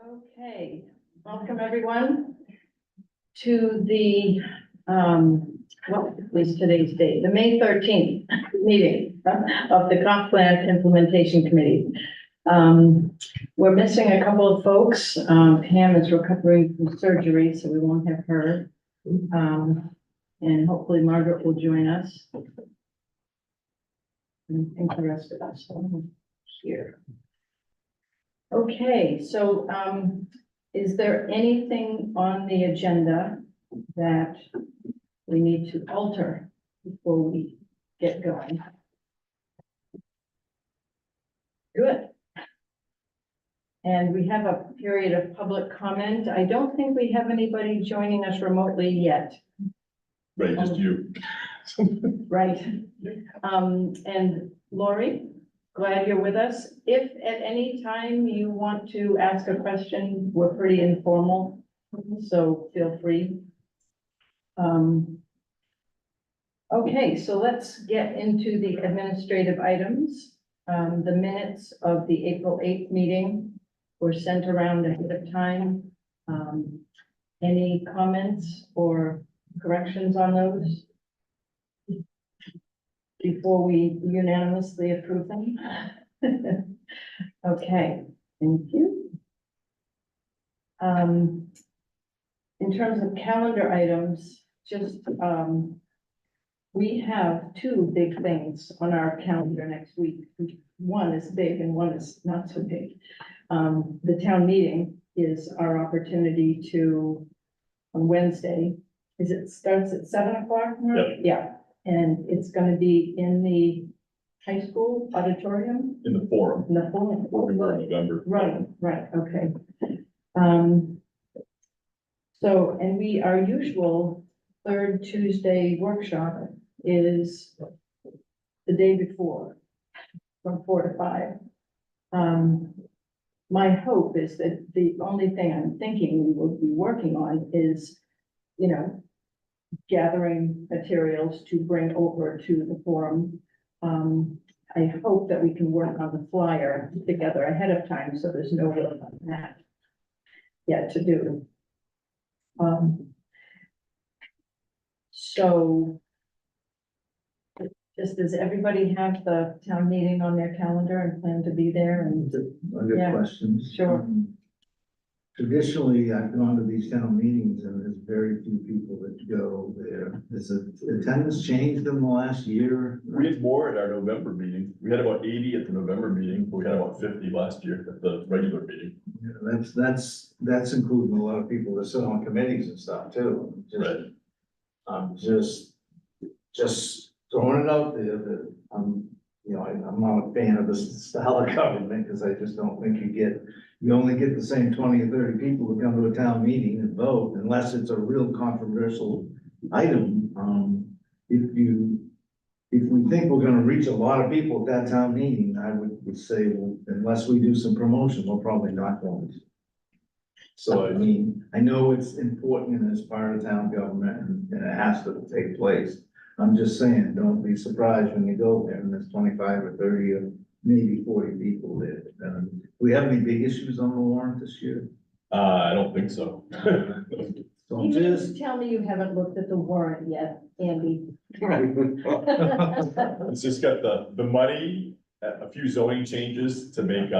Okay, welcome everyone to the, what is today's date? The May 13th meeting of the Comp Plan Implementation Committee. We're missing a couple of folks. Pam is recovering from surgery, so we won't have her. And hopefully Margaret will join us. And I think the rest of us are here. Okay, so, is there anything on the agenda that we need to alter before we get going? Good. And we have a period of public comment. I don't think we have anybody joining us remotely yet. Right, just you. Right. And Lori, glad you're with us. If at any time you want to ask a question, we're pretty informal, so feel free. Okay, so let's get into the administrative items. The minutes of the April 8th meeting were sent around ahead of time. Any comments or corrections on those before we unanimously approve them? Okay, thank you. In terms of calendar items, just, we have two big things on our calendar next week. One is big and one is not so big. The town meeting is our opportunity to, on Wednesday, starts at 7 o'clock? Yep. Yeah, and it's gonna be in the high school auditorium? In the forum. In the forum. We were in November. Right, okay. So, and our usual third Tuesday workshop is the day before, from 4 to 5. My hope is that the only thing I'm thinking we will be working on is, gathering materials to bring over to the forum. I hope that we can work on the flyer together ahead of time, so there's no work on that yet to do. So just does everybody have the town meeting on their calendar and plan to be there? And I Yeah, got questions. sure. Traditionally, I've gone to these town meetings and there's very few people that go there. Has the attendance changed in the last year? We had more at our November meeting. We had about 80 at the November meeting, but we had about 50 last year at the regular meeting. Yeah, that's including a lot of people that sit on committees and stuff too. Right. I'm just throwing it out there that I'm not a fan of this style of government because I just don't think you only get the same 20 or 30 people who come to a town meeting and vote unless it's a real controversial item. If we think we're gonna reach a lot of people at that town meeting, I would say, well, unless we do some promotion, we're probably not going to. So, I mean, I know it's important and it's part of town government and it has to take place. I'm just saying, don't be surprised when you go there and there's 25 or 30 or maybe 40 people there. We have any big issues on the warrant this year? I don't think so. So You just, just tell me you haven't looked at the warrant yet, Andy. It's just got the money, a few zoning changes to make,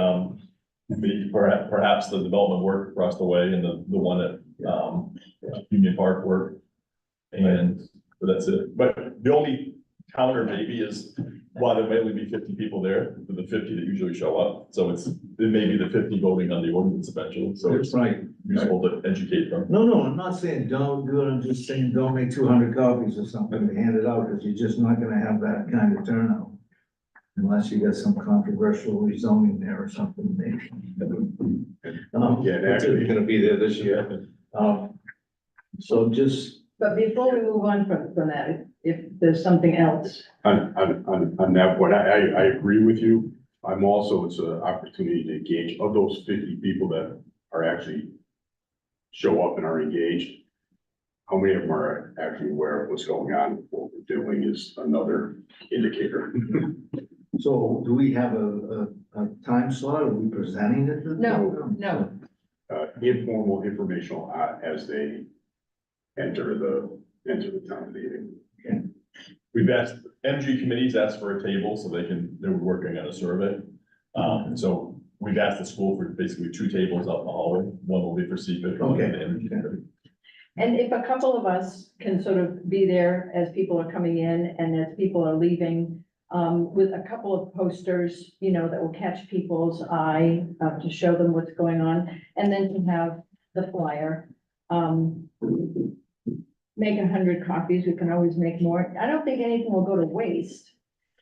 maybe perhaps the development work across the way and the one at, Union Park work. And that's it. But the only counter maybe is, while there may only be 50 people there, for the 50 that usually show up. So it may be the 50 voting on the ordinance eventually. So it's right. useful to educate them. No, I'm not saying don't do it. I'm just saying don't make 200 copies or something to hand it out because you're just not gonna have that kind of turnout. Unless you got some controversial rezoning there or something, maybe. Yeah, they're actually gonna be there this year. So just, But before we move on from that, if there's something else. On that point, I agree with you. It's an opportunity to engage of those 50 people that are actually show up and are engaged. How many of them are actually aware of what's going on? What we're doing is another indicator. so do we have a time slot? Are we presenting it? No. informal, informational, as they enter the town meeting. We've asked, MG committees asked for a table so they're working on a survey. So we've asked the school for basically 2 tables out in the hallway. One will be for CPIC. one will be for the MG committee. And if a couple of us can sort of be there as people are coming in and as people are leaving, with a couple of posters, you know, that will catch people's eye, to show them what's going on, and then to have the flyer. Make 100 copies, we can always make more. I don't think anything will go to waste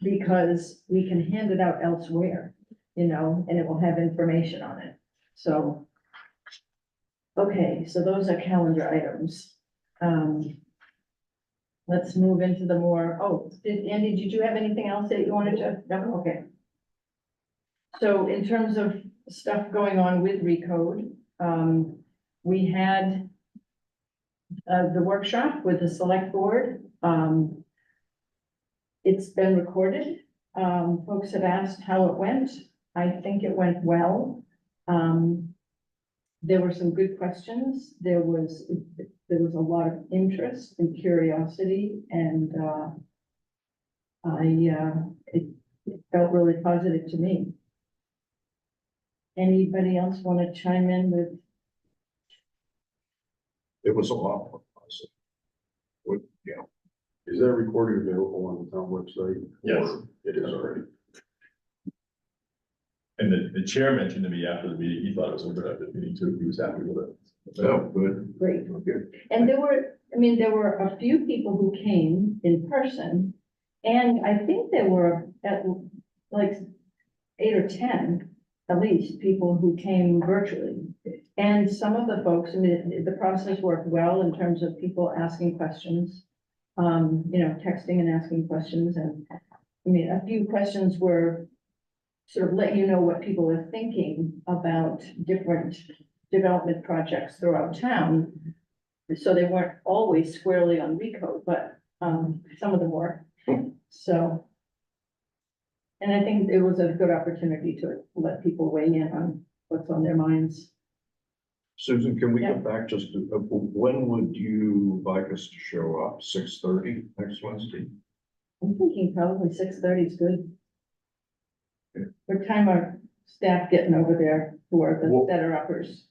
because we can hand it out elsewhere, you know, and it will have information on it. So, okay, so those are calendar items. Let's move into the more, Andy, did you have anything else that you wanted to, no, okay. So in terms of stuff going on with Recode, we had the workshop with the select board. It's been recorded. Folks have asked how it went. I think it went well. There were some good questions. There was a lot of interest and curiosity, and it felt really positive to me. Anybody else want to chime in with? It was a lot more positive. Is that recording available on the town website? Yes. Or it is already. And the chair mentioned to me after the meeting, he thought it was a productive meeting too. He was happy with it. Oh, good. Great. Good. And there were a few people who came in person, and I think there were at like 8 or 10, at least, people who came virtually. And some of the folks, I mean, the process worked well in terms of people asking questions, you know, texting and asking questions. And I mean, a few questions were sort of let you know what people are thinking about different development projects throughout town. So they weren't always squarely on Recode, but some of them were. So, and I think it was a good opportunity to let people weigh in on what's on their minds. Susan, can we Yeah. go back just to, when would you like us to show up? 6:30 next Wednesday? I'm thinking probably 6:30 is good. Yeah. What time are staff getting over there who are the Well- setter uppers?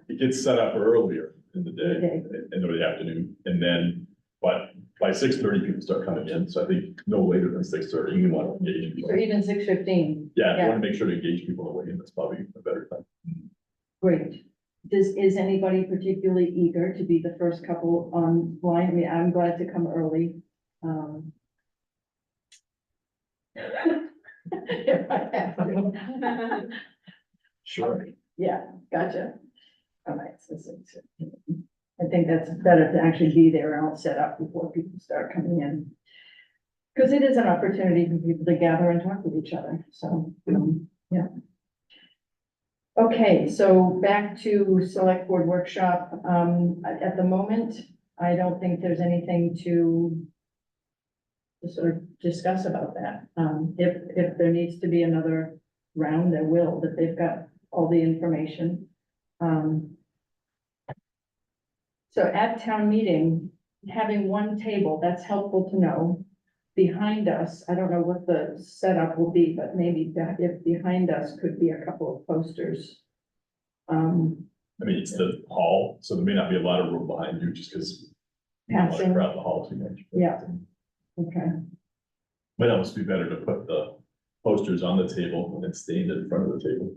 It gets set up earlier in the day, Okay. in the afternoon, and then, but by 6:30, people start coming in, so I think no later than 6:30, you want to engage people. So even 6:15, Yeah, you yeah. want to make sure to engage people on the way in, that's probably a better time. great. Is anybody particularly eager to be the first couple online? I mean, I'm glad to come early. If I have to. Sure. Yeah, gotcha. All right, so 6:15. I think that's better to actually be there and all set up before people start coming in. Because it is an opportunity for people to gather and talk with each other, so, yeah. Okay, so back to select board workshop. At the moment, I don't think there's anything to sort of discuss about that. If there needs to be another round, there will, that they've got all the information. So at town meeting, having one table, that's helpful to know. Behind us, I don't know what the setup will be, but maybe if behind us could be a couple of posters. I mean, it's the hall, so there may not be a lot of room behind you, just because you don't want to Passing. crowd the hall too much. Yeah. Okay, Might almost be better to put the posters on the table and then stand in front of the table,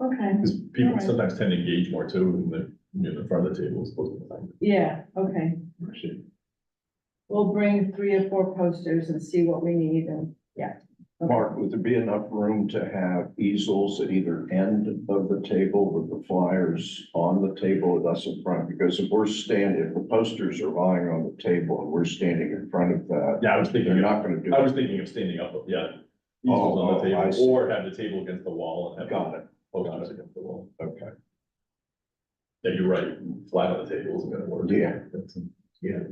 okay, because people Alright. sometimes tend to engage more too, when they're, you know, in front of the table as opposed to behind yeah, okay. it. We'll bring 3 or 4 posters and see what we need and, yeah. Okay. Mark, would there be enough room to have easels at either end of the table with the flyers on the table with us in front? Because if the posters are lying on the table and we're standing in front of that, Yeah, I was thinking, they're not gonna do. I was thinking of standing up, yeah. Easels on the Oh, I table, see. or have the table against the wall and have Got it. posters against the wall. Okay. Yeah, you're right, flat on the table isn't gonna work. Yeah. Yeah.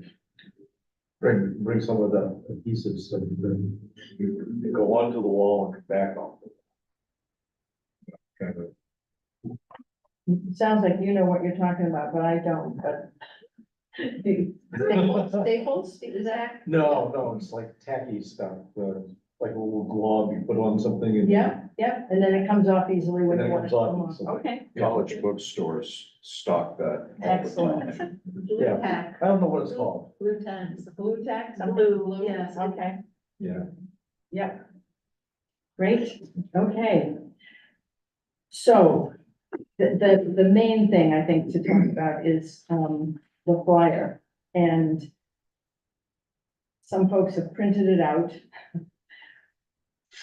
Bring some of the adhesives and then you go onto the wall and back off. Kind of Sounds like you know what you're talking about, but I don't, but. Staples, exact? No, it's like tacky stuff, like a little glove you put on something and. Yeah, yeah, and then it comes off easily when And you then want it it to comes come off off. easily. Okay, College bookstores stock that. all the excellent. time. Yeah. Tack, I don't know what it's called. blue tacks. Blue tack, something Blue, blue? yes. Okay, Yeah. yep. Great, okay. So, the main thing I think to talk about is, the flyer. And some folks have printed it out.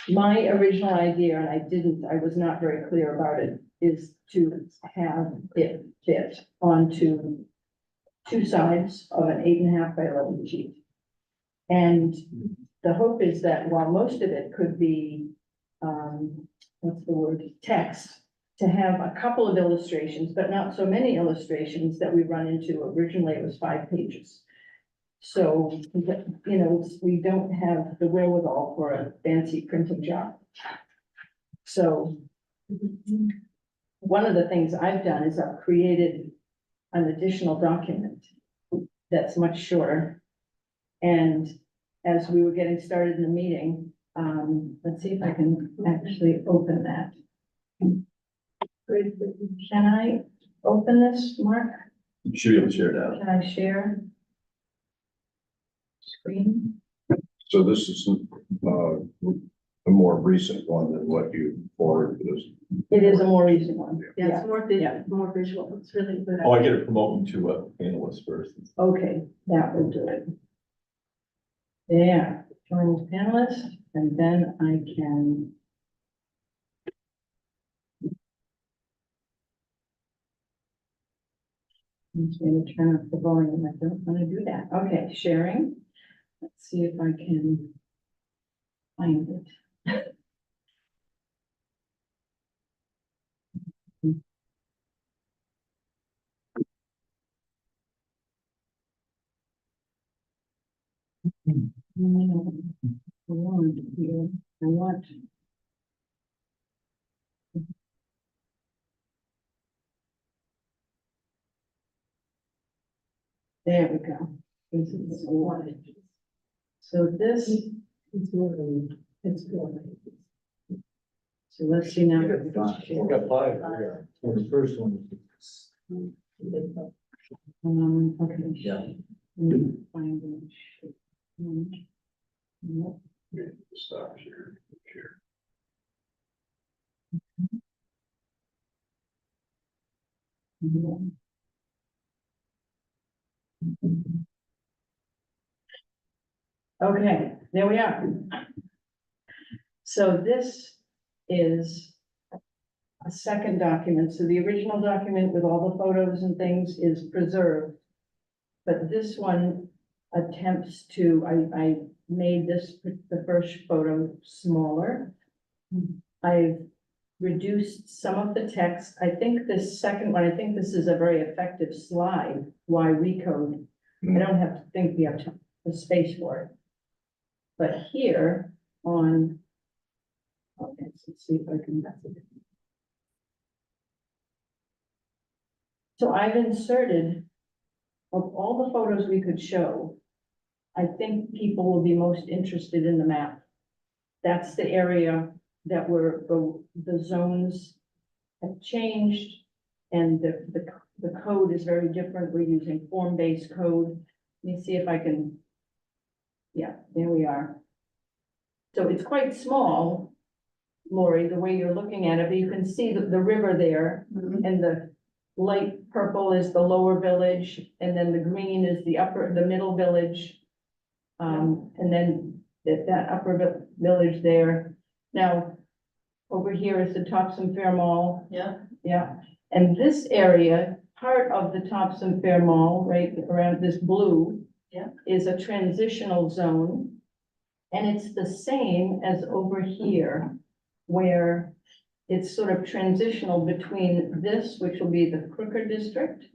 My original idea, and I was not very clear about it, is to have it fit onto two sides of an 8.5 by 11 sheet. And the hope is that while most of it could be, what's the word, text, to have a couple of illustrations, but not so many illustrations that we run into. Originally, it was 5 pages. So, you know, we don't have the wherewithal for a fancy printing job. So one of the things I've done is I've created an additional document that's much shorter. And as we were getting started in the meeting, let's see if I can actually open that. Can I open this, Mark? You should be able to share that. Can I share? Screen? So this is, a more recent one than what you forwarded us. It is a more recent one. Yeah, it's more Yeah. visual, more visual, it's really good. Oh, I get to promote you to a panelist first. Okay, that will do it. Yeah, join as panelist, and then I can. I'm just going to turn up the volume. I don't want to do that. Okay, sharing. Let's see if I can find it. I want. There we go. This is one. So this. It's good. So let's see now. You got 5 here. Well, the first one. Okay. Yeah. Find it. Nope. Stop here. Here. Okay, there we are. So this is a second document. So the original document with all the photos and things is preserved. But this one attempts to, I made this, the first photo smaller. I've reduced some of the text. I think this second one, I think this is a very effective slide, why recode. I don't have to think we have the space for it. But here on, okay, so let's see if I can. So I've inserted, of all the photos we could show, I think people will be most interested in the map. That's the area that were, the zones have changed, and the code is very different. We're using form-based code. Let me see if I can, yeah, there we are. So it's quite small, Lori, the way you're looking at it, but you can see the river there, and the light purple is the lower village, and then the green is the middle village. And then that upper village there. Now, over here is the Topsham Fair Mall. Yeah. Yeah, and this area, part of the Topsham Fair Mall, right around this blue. Yeah. Is a transitional zone. And it's the same as over here, where it's sort of transitional between this, which will be the Crooker District,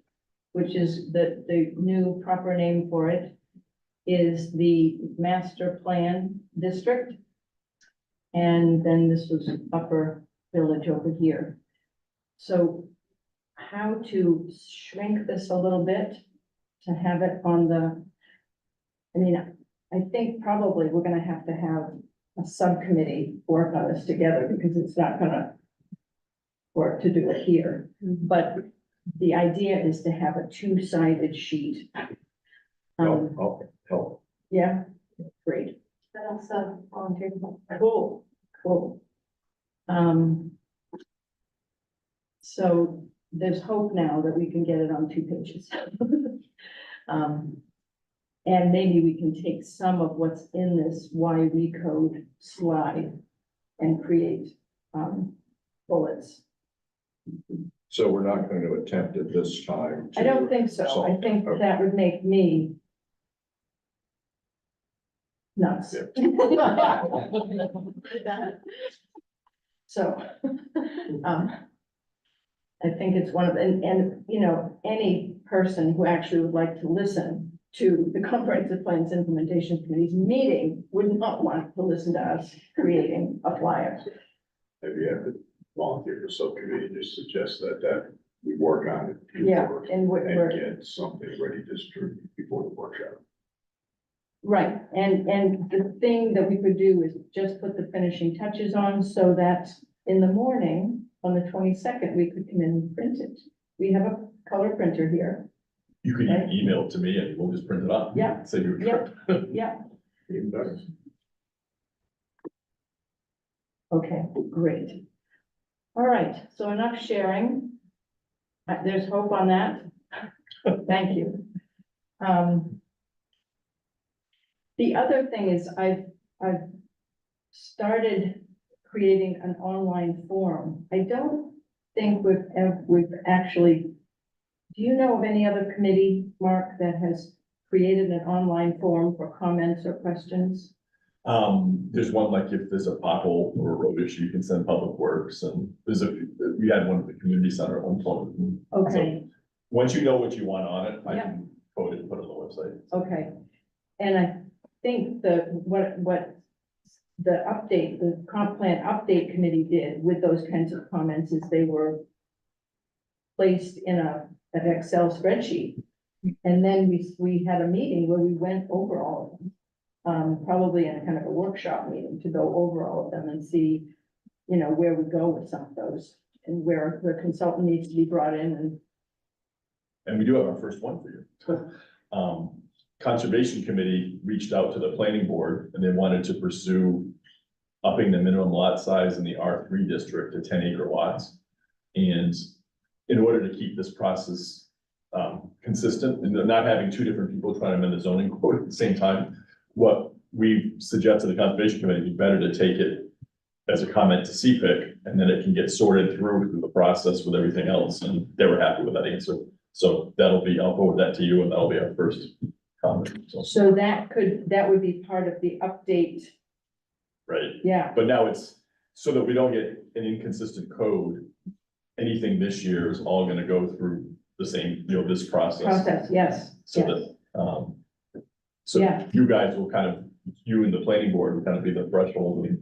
which is the new proper name for it, is the Master Plan District. And then this was Upper Village over here. So how to shrink this a little bit to have it on the, I mean, I think probably we're gonna have to have a subcommittee work on this together because it's not gonna work to do it here. But the idea is to have a two-sided sheet. Help. Yeah, great. But also volunteer. Cool, cool. So there's hope now that we can get it on 2 pages. And maybe we can take some of what's in this why we code slide and create, bullets. So we're not going to attempt at this time. I don't think so. I think that would make me nuts. So, I think it's one of, and, you know, any person who actually would like to listen to the Comprehensive Plans Implementation Committee's meeting would not want to listen to us creating a flyer. Maybe you have to volunteer for subcommittee, just suggest that we work on it. Yeah, and we're, And get something ready to distribute before the workshop. right, and the thing that we could do is just put the finishing touches on so that in the morning, on the 22nd, we could come in and print it. We have a color printer here. You can Okay. email it to me and we'll just print it up. Yeah. Save you a Yeah. trip. Yeah, Even better. okay, great. All right, so enough sharing. There's hope on that. Thank you. The other thing is I've started creating an online forum. I don't think we've actually, do you know of any other committee, Mark, that has created an online forum for comments or questions? There's one, like if there's a pothole or a road issue, you can send Public Works, and we had one at the community center at one point. Okay, Once you know what you want on it, I Yeah. can code it and put it on the website. okay. And I think what the update, the comp plan update committee did with those kinds of comments is they were placed in an Excel spreadsheet. And then we had a meeting where we went over all of them. Probably in a kind of a workshop meeting to go over all of them and see, you know, where we go with some of those and where the consultant needs to be brought in And we do have our first one for you. Conservation Committee reached out to the planning board and they wanted to pursue upping the minimum lot size in the R3 district to 10-acre lots. And in order to keep this process consistent and not having 2 different people trying to amend the zoning code at the same time, what we suggest to the Conservation Committee would be better to take it as a comment to CPIC, and then it can get sorted through the process with everything else, and they were happy with that answer. So I'll forward that to you, and that'll be our first comment, so that would be part of the update. right? Yeah, But now it's, so that we don't get an inconsistent code, anything this year is all gonna go through the same, this process. yes, So yes. that, so Yeah. you guys will kind of, you and the planning board will kind of be the threshold of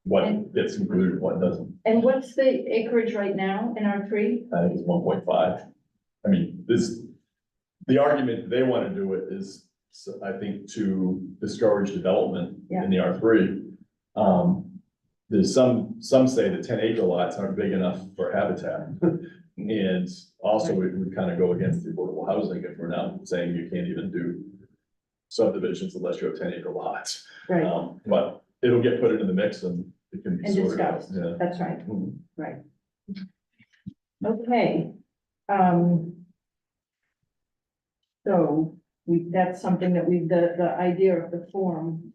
what gets included, what doesn't. And what's the acreage right now in R3? I think it's 1.5. I mean, the argument they want to do it is, I think, to discourage development in the R3. There's some say that 10-acre lots aren't big enough for habitat. And also it would kind of go against the affordable housing if we're now saying you can't even do subdivisions unless you have 10-acre lots. Right, But it'll get put into the mix and it can be and sorted out. discussed, Yeah. that's right, Mhm. right. Okay. So that's something that the idea of the form,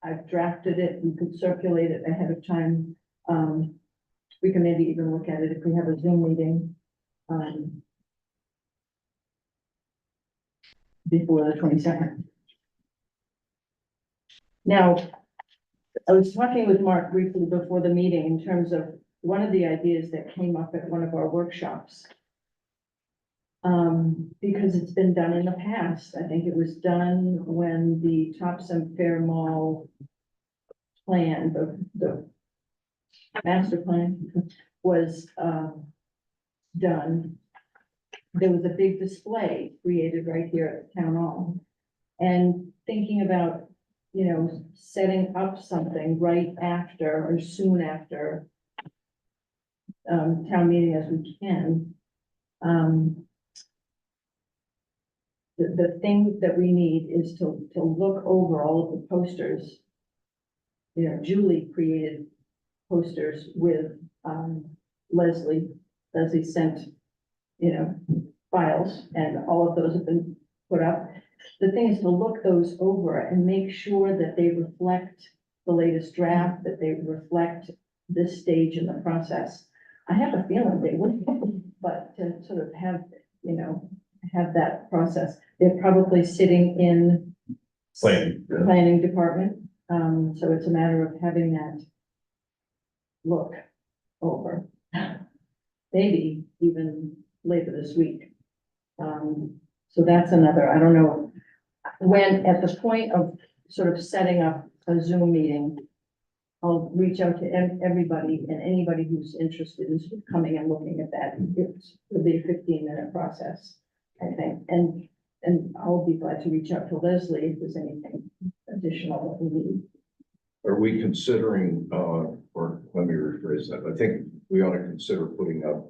I've drafted it, we could circulate it ahead of time. We can maybe even look at it if we have a Zoom meeting. Before the 22nd. Now, I was talking with Mark briefly before the meeting in terms of one of the ideas that came up at one of our workshops. Because it's been done in the past. I think it was done when the Topsham Fair Mall plan, the master plan was done, there was a big display created right here at Town Hall. And thinking about, you know, setting up something right after or soon after town meeting as we can. The thing that we need is to look over all of the posters. You know, Julie created posters with, Leslie. Leslie sent, you know, files, and all of those have been put up. The thing is to look those over and make sure that they reflect the latest draft, that they reflect this stage in the process. I have a feeling they would, but to sort of have, you know, have that process. They're probably sitting in Planning, yeah. planning department, so it's a matter of having that look over. Maybe even later this week. So that's another, I don't know, when, at the point of sort of setting up a Zoom meeting, I'll reach out to everybody and anybody who's interested in sort of coming and looking at that. It'll be a 15-minute process, I think, and I'll be glad to reach out to Leslie if there's anything additional that we need. Are we considering, or let me rephrase that, I think we ought to consider putting up,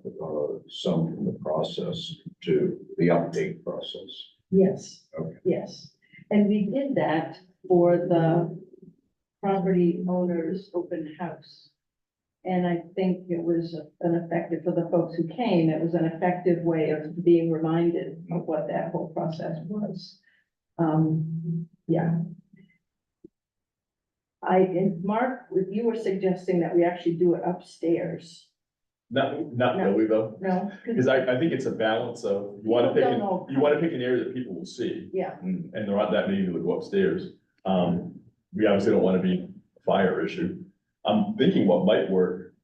some from the process to the update process. Yes. Okay. Yes, and we did that for the property owners open house. And I think it was an effective, for the folks who came, it was an effective way of being reminded of what that whole process was. Yeah. And Mark, you were suggesting that we actually do it upstairs. Not No. really though, No? because I think it's a balance of, you wanna People pick, don't know. you wanna pick an area that people will see, Yeah, and there aren't that many who would go upstairs. We obviously don't wanna be a fire issue. I'm thinking what might work,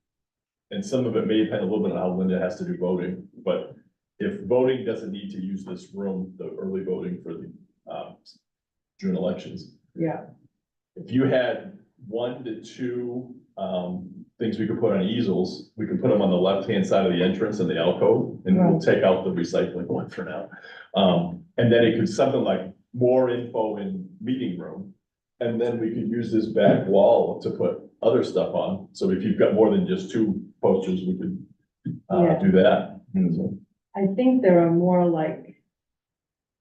and some of it may depend a little bit on how Linda has to do voting, but if voting doesn't need to use this room, the early voting for the, June elections, yeah, if you had 1 to 2, things we could put on easels, we could put them on the left-hand side of the entrance in the alcove, and we'll Right. take out the recycling one for now. And then it could something like more info in meeting room. And then we could use this back wall to put other stuff on. So if you've got more than just 2 posters, we could, Yeah. do that. So- I think there are more like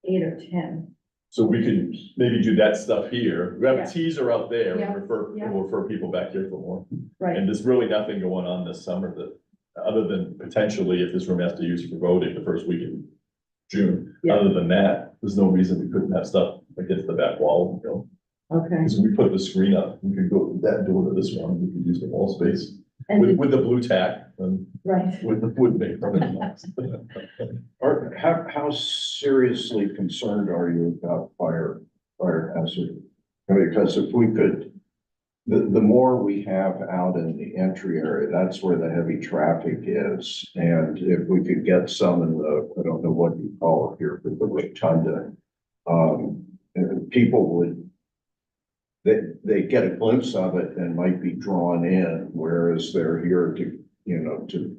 8 or 10. So we could maybe do that stuff here. We have Yeah. a teaser out there, Yeah. we'll refer people back here for more. Right, And there's really nothing going on this summer that, other than potentially if this room has to use for voting the first week in June. Yeah. Other than that, there's no reason we couldn't have stuff against the back wall, you know. okay. Because we put the screen up, we could go that door to this one, we could use the wall space And, with the blue tack and right, with the wood make permanent locks. How seriously concerned are you about fire hazard? I mean, because if we could, the more we have out in the entry area, that's where the heavy traffic is. And if we could get some in the, I don't know what you call it here, but the rotunda, and people would, they get a glimpse of it and might be drawn in, whereas they're here to, you know, to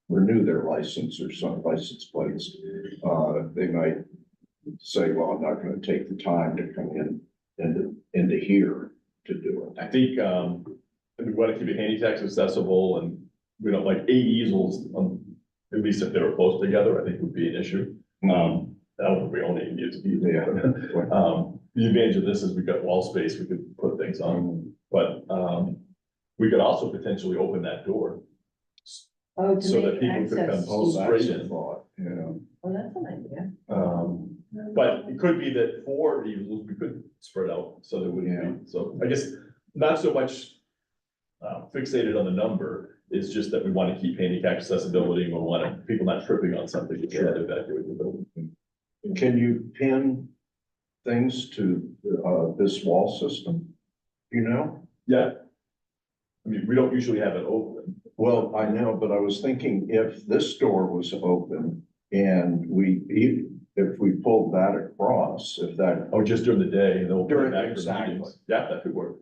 renew their license or some license plates. They might say, well, I'm not gonna take the time to come into here to do it. I think, we want to keep it handicap accessible and we don't like 8 easels, at least if they were close together, I think would be an issue. That would be only needs to be there. The advantage of this is we've got wall space, we could put things on, but, we could also potentially open that door. oh, to So that make people could access. come Oh, straight that's a in. thought, yeah. Oh, that's an idea. But it could be that 4 easels, we could spread out, so there wouldn't be, so I guess not so much fixated on the number, it's just that we want to keep handicap accessibility, and we want people not tripping on something to try to evacuate the building. Can you pin things to, this wall system? You know? Yeah. I mean, we don't usually have it open. Well, I know, but I was thinking if this door was open and if we pulled that across, if that, Oh, just during the day, and they'll. During- back for exactly. meetings. Yeah, that could work,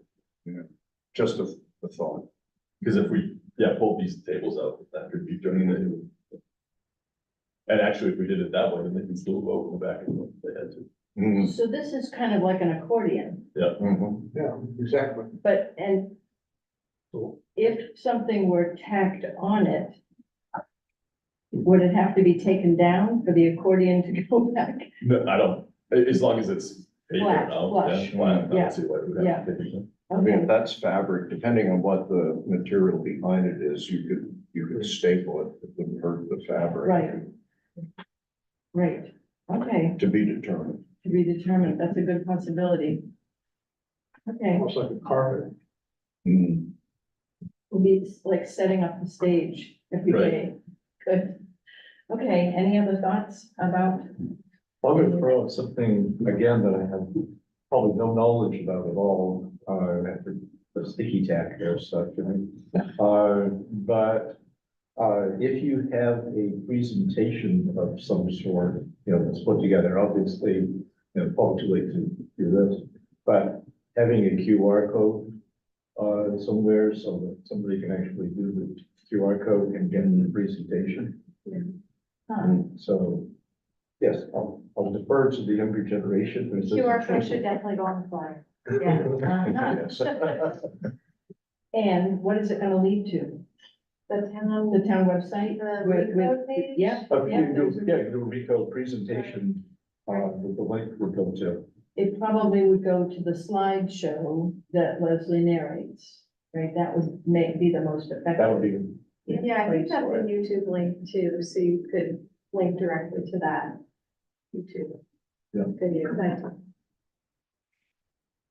just a thought. because if we, pull these tables out, that could be during the day. And actually, if we did it that way, then they can still vote in the back and they had to. Mm, So this is kind of like an accordion, mhm. Yeah, exactly. but, and if something were tacked on it, would it have to be taken down for the accordion to go back? No, I don't, as long as it's paper, Flat, no, flush. yeah, flat, I Yeah. don't see why it would have to take it. I mean, Okay, if that's fabric, depending on what the material behind it is, you could staple it, it wouldn't hurt the fabric. Right. Great, okay, To be determined. to be determined, that's a good possibility. Okay, Almost like a carpet. Mm. will be like setting up the stage every Right. day. Good. Okay, any other thoughts about? I'm gonna throw out something again that I have probably no knowledge about at all, after the sticky tack there stuff, you know? If you have a presentation of some sort, you know, that's put together, obviously, you know, probably too late to do this, but having a QR code somewhere so that somebody can actually do the QR code and get the presentation. So, yes, I'll defer to the younger generation. There's- QR code should definitely go on the flyer. Uh-huh. Yes. And what is it gonna lead to? The town, The town website? the With- recode page? Yeah, But yeah, you do, yeah, you do a recode presentation, with the link would go to. it probably would go to the slideshow that Leslie narrates, right? That would be the most effective. That would be, Yeah, I think place that's for the it. YouTube link too, so you could link directly to that YouTube. Yeah. Video.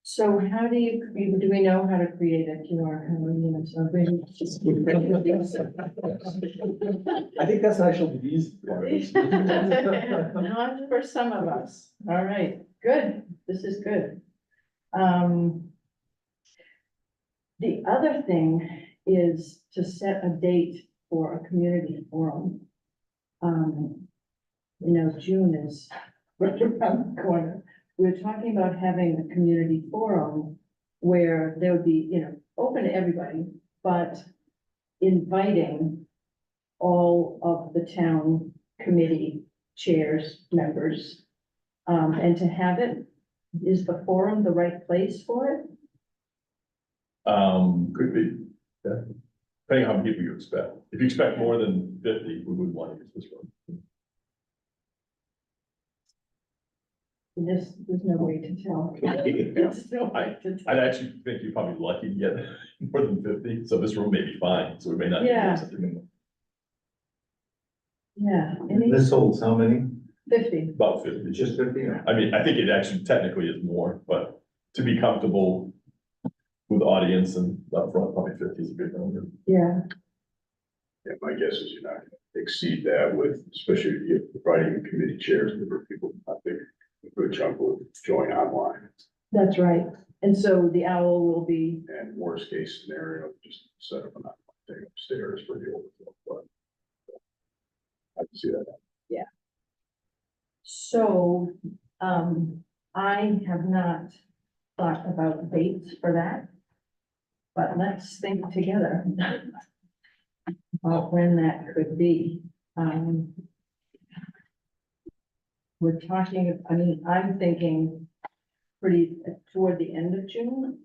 So how do do we know how to create a QR code? You know, so we just- I think that's actually the easy part. Not for some of us. All right, good. This is good. The other thing is to set a date for a community forum. You know, June is right around the corner. We're talking about having a community forum where there would be, you know, open to everybody, but inviting all of the town committee chairs, members, and to have it, is the forum the right place for it? Could be, yeah. Depending on how many people you expect. If you expect more than 50, we would want to use this one. There's no way to tell. There's no way to I'd tell. actually think you're probably lucky to get more than 50, so this room may be fine, so we may not. need Yeah. something Yeah, This holds how many? 50. About 50. Just 50? I mean, I think it actually technically is more, but to be comfortable with audience and up front, probably 50 is a good number. Yeah, Yeah, my guess is you're not gonna exceed that with, especially if you're providing committee chairs, there are people, I think, a good chunk will join online. that's right. And so the owl will be, And worst case scenario, just set up an online thing upstairs for the overflow, but I can see that. so, I have not thought about dates for that. But let's think together about when that could be. We're talking, I mean, I'm thinking pretty toward the end of June.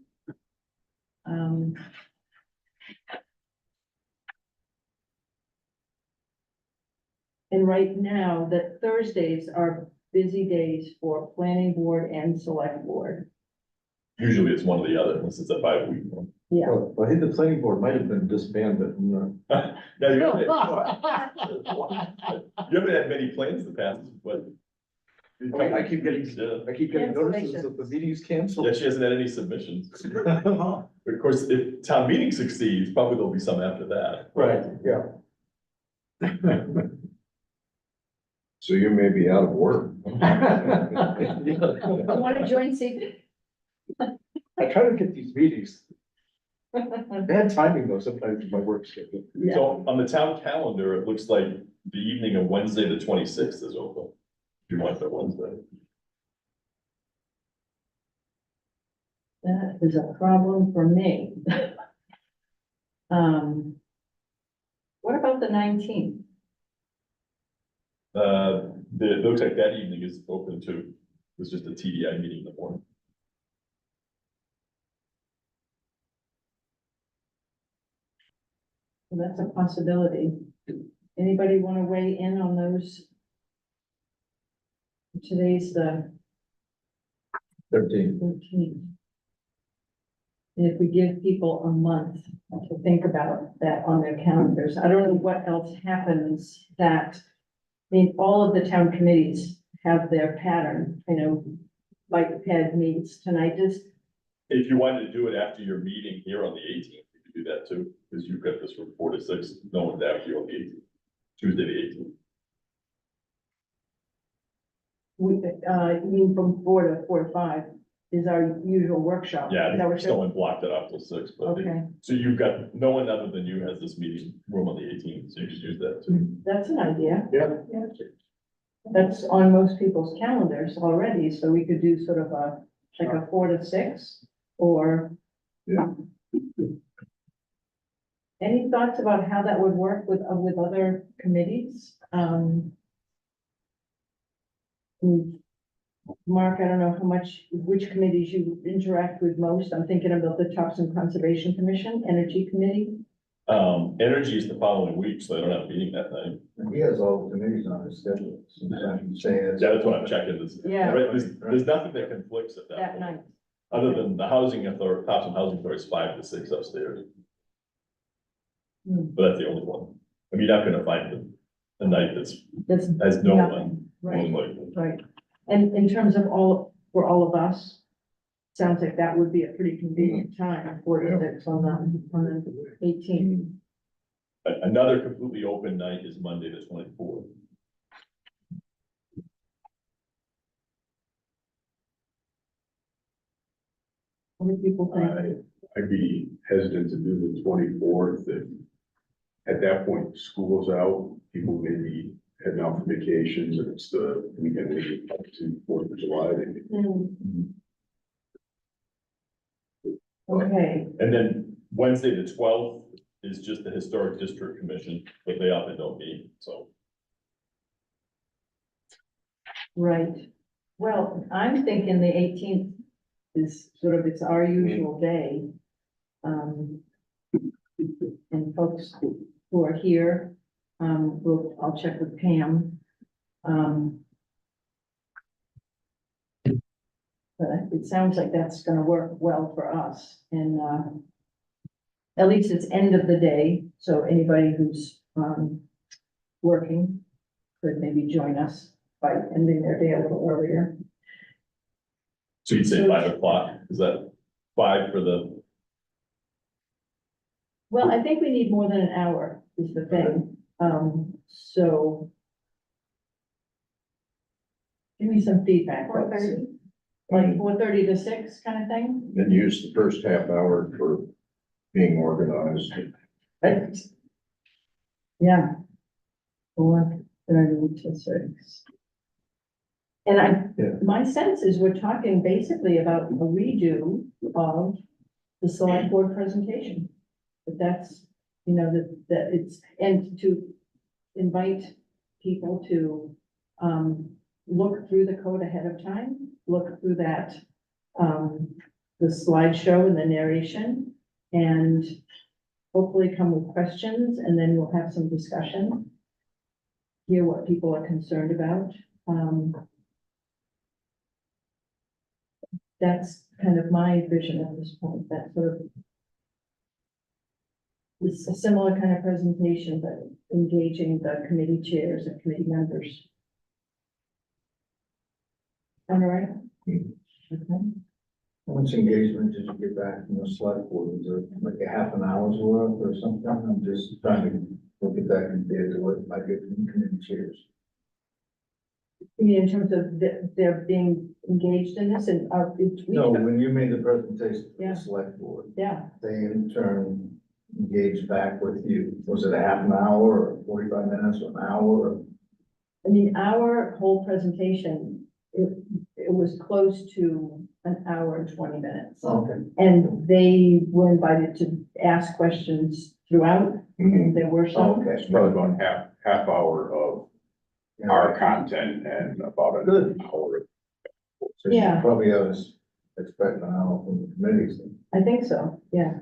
And right now, that Thursdays are busy days for planning board and select board. Usually it's one or the other, unless it's a 5-week one. Yeah. Well, I think the planning board might have been disbanded. Yeah, you haven't had many plans to pass, but. I keep getting notices that the meeting's canceled. Yeah, she hasn't had any submissions. Of course, if town meeting succeeds, probably there'll be some after that. Right, yeah. So you may be out of work. You want to join CPIC? I try to get these meetings. Bad timing though, sometimes my work schedule. Yeah. So on the town calendar, it looks like the evening of Wednesday, the 26th is open. If you want that Wednesday. That is a problem for me. What about the 19th? It looks like that evening is open too. It's just a TDI meeting in the morning. So that's a possibility. Anybody want to weigh in on those? Today's the 13. 13th. And if we give people a month to think about that on their calendars, I don't know what else happens that, I mean, all of the town committees have their pattern, like Ted meets tonight, just, If you wanted to do it after your meeting here on the 18th, you could do that too, because you've got this from 4 to 6. No one's after you on the 18th, Tuesday the 18th. you mean from 4 to 5 is our usual workshop. Yeah, Is that what you're- someone blocked it up till 6, but Okay, so you've got, no one other than you has this meeting room on the 18th, so you could use that too. that's an idea. Yeah. That's on most people's calendars already, so we could do sort of like a 4 to 6, or. Yeah. Any thoughts about how that would work with other committees? Mark, I don't know which committees you interact with most. I'm thinking about the Topsham Conservation Commission, Energy Committee. Energy is the following week, so I don't have a meeting that night. He has all the committees on his schedule. Sometimes you say it's. Yeah, that's what I'm checking this. Yeah. Right, there's nothing that conflicts at that That point, night. other than the housing authority, Topsham Housing Authority is 5 to 6 upstairs, Hmm. but that's the only one. I mean, you're not gonna find a night that's, That's has no nothing, one, right, most likely. right. And in terms of for all of us, sounds like that would be a pretty convenient time, 4 to 6 on the 18th. Another completely open night is Monday the 24th. What do people think? I'd be hesitant to do the 24th. If at that point, school's out, people may be heading out for vacations, and it's the weekend leading up to 4th of July. Hmm. Okay, And then Wednesday the 12th is just the Historic District Commission, but they often don't meet, so. right. Well, I'm thinking the 18th is sort of, it's our usual day. And folks who are here, I'll check with Pam. But it sounds like that's gonna work well for us, and, at least it's end of the day, so anybody who's, working could maybe join us by ending their day a little earlier. So you'd say 5 o'clock, is that 5 for the, Well, I think we need more than an hour is the thing, so. Give me some feedback. folks. 4:30. Like 4:30 to 6 kind of thing? And use the first half hour for being organized. Right. Yeah. 4:30 to 6. And Yeah. my sense is we're talking basically about a redo of the select board presentation. But that's, that it's, and to invite people to, look through the code ahead of time, look through that, the slideshow and the narration, and hopefully come with questions, and then we'll have some discussion. Hear what people are concerned about. That's kind of my vision at this point, that sort of it's a similar kind of presentation, but engaging the committee chairs and committee members. All right? Okay. How much engagement did you get back from the select board? Was it like a half an hour's worth or something? I'm just trying to look at that compared to what I get from committee chairs. You mean in terms of they're being engaged in this and No, when you made the presentation to Yeah. the select board, yeah, they in turn engaged back with you. Was it a half an hour or 45 minutes or an hour? Or? I mean, our whole presentation, it was close to an hour and 20 minutes. Okay. And they were invited to ask questions throughout, and there were some. Okay. It's probably about half hour of our content and about an Good. hour. So you Yeah. probably have us expect an hour from the committees. I think so, yeah.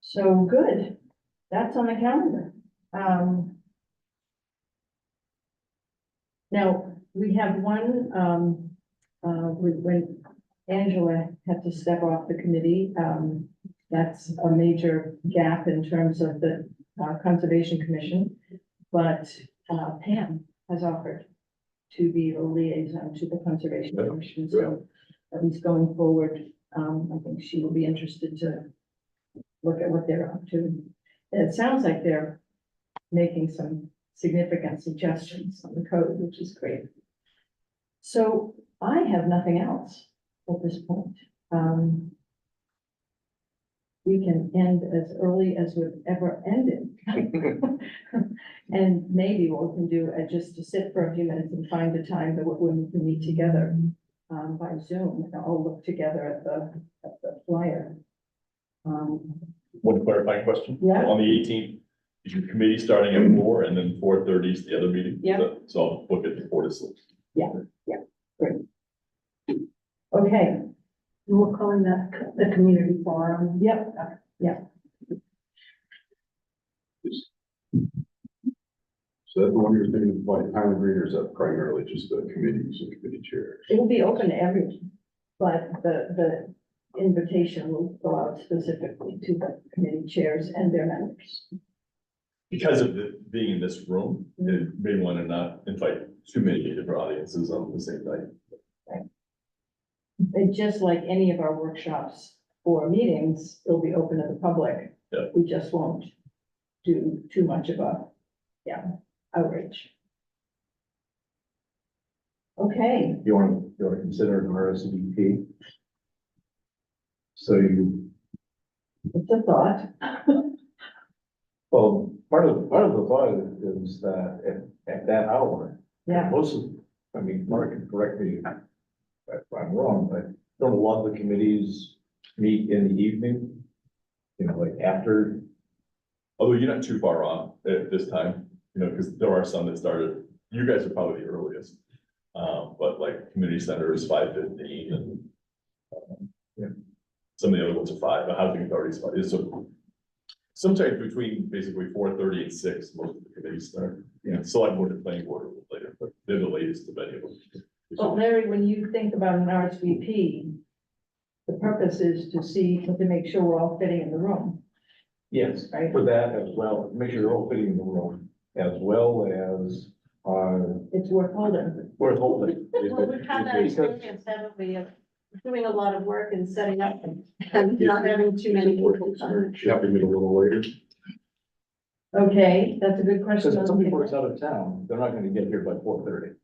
So, good, that's on the calendar. Now, we have one, when Angela had to step off the committee, that's a major gap in terms of the Conservation Commission. But Pam has offered to be the liaison to the Conservation Commission, so at least going forward, I think she will be interested to look at what they're up to. And it sounds like they're making some significant suggestions on the code, which is great. So I have nothing else at this point. We can end as early as we've ever ended. And maybe what we can do is just to sit for a few minutes and find a time that we can meet together by Zoom, and all look together at the flyer. One clarifying question. Yeah. On the 18th, is your committee starting at 4 and then 4:30 is the other meeting? Yeah. So I'll book it to 4 to 6. Okay, We're calling that the community forum. yep, So that's the one you're thinking of, Highland Green, or is that primarily just the committees and committee chairs? it will be open to everyone, but the invitation will go out specifically to the committee chairs and their members. Because of being in this room, it may want to not invite too many different audiences on the same night. And just like any of our workshops or meetings, it'll be open to the public. Yeah. We just won't do too much of a, outreach. Okay, You want to consider an RSVP? So you, it's a thought. well, part of the thought is that at that hour, Yeah, most of, I mean, Mark can correct me if I'm wrong, but don't a lot of the committees meet in the evening? You know, like after, Although you're not too far off at this time, because there are some that started, you guys are probably the earliest. But like community center is 5:15 and Yeah. some of the other ones are 5, but housing authority is 5. So sometime between basically 4:30 and 6, most of the committees start. Yeah. Select board and planning board a little later, but they're the latest of any of them. but Larry, when you think about an RSVP, the purpose is to make sure we're all fitting in the room, yes, right? for that as well, make sure you're all fitting in the room, as well as, It's worth holding. worth holding. Well, we've had that Because- experience, haven't we, of doing a lot of work and setting up and not having too many people come. Have to meet a little later. Okay, that's a good question. Because if somebody works out of town, they're not gonna get here by 4:30.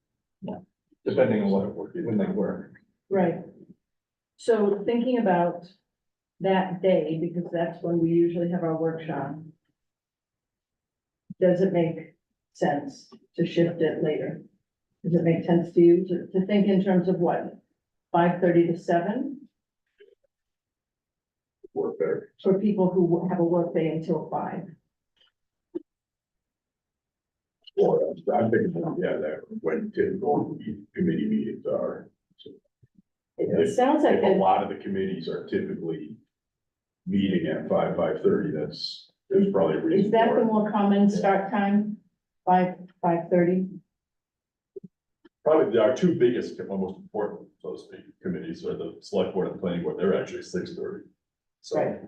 Yeah. Depending on when they work. Right. So thinking about that day, because that's when we usually have our workshop. Does it make sense to shift it later? Does it make sense to you to think in terms of what, 5:30 to 7? Work better. For people who have a work day until 5? Or I'm thinking, that when typical committee meetings are. It sounds like, If a lot of the committees are typically meeting at 5:30, there's probably a is reason that for the it. more common start time? 5:30? Probably our two biggest, most important, so to speak, committees are the select board and planning board. They're actually 6:30. So, Right.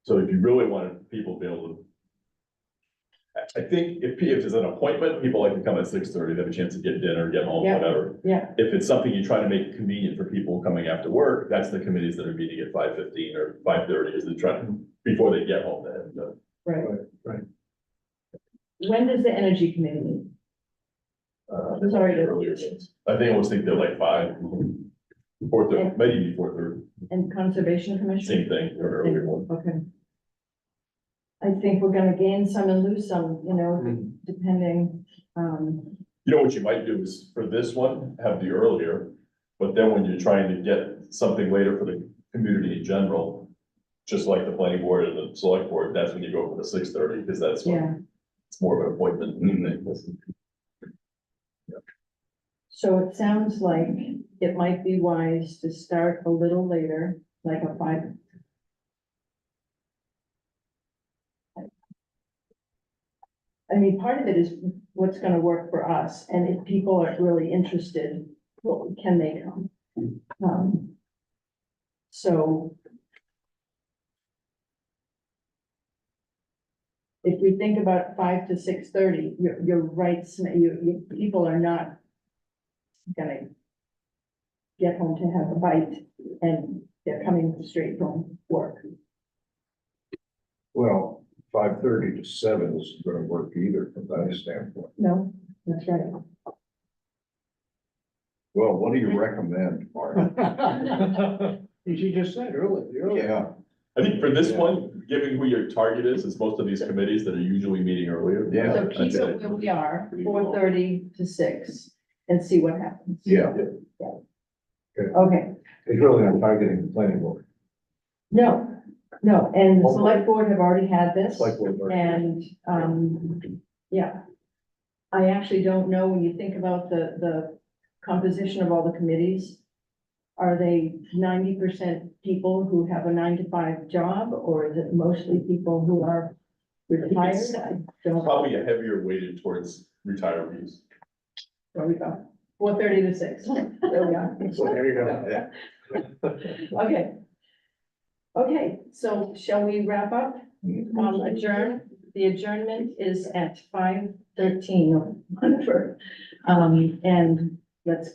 So if you really wanted people to be able to. I think if it's an appointment, people like to come at 6:30, they have a chance to get dinner, get home, Yeah. whatever. Yeah, If it's something you try to make convenient for people coming after work, that's the committees that are meeting at 5:15 or 5:30, is they try to, before they get home, they have to. right. Right. When does the energy committee meet? Sorry to- Earlier ones. I think I always think they're like 5, 4:30, maybe 4:30, And conservation commission? same thing, or earlier one. Okay. I think we're gonna gain some and lose some, depending, You know what you might do is for this one, have the earlier, but then when you're trying to get something later for the community in general, just like the planning board and the select board, that's when you go for the 6:30, because that's yeah, when it's more of an appointment thing. So it sounds like it might be wise to start a little later, like a 5. I mean, part of it is what's gonna work for us, and if people are really interested, well, can they come? So if we think about 5 to 6:30, you're right, people are not gonna get home to have a bite, and they're coming straight from work. Well, 5:30 to 7 isn't gonna work either from that standpoint. No, that's right. Well, what do you recommend, Mark? You just said earlier. Yeah, I think for this one, given who your target is, it's most of these committees that are usually meeting earlier. Yeah. So keep it where we are, 4:30 to 6, and see what happens. yeah. Okay, It's really not targeting the planning board. no, and the select board have already had this, It's like we're. and, yeah. I actually don't know, when you think about the composition of all the committees, are they 90% people who have a 9 to 5 job, or is it mostly people who are retired? I don't. Probably a heavier weighted towards retirees. There we go. 4:30 to 6. There we are. So there you go. Okay. Okay, so shall we wrap up? Adjourn? The adjournment is at 5:13 or whatever. And let's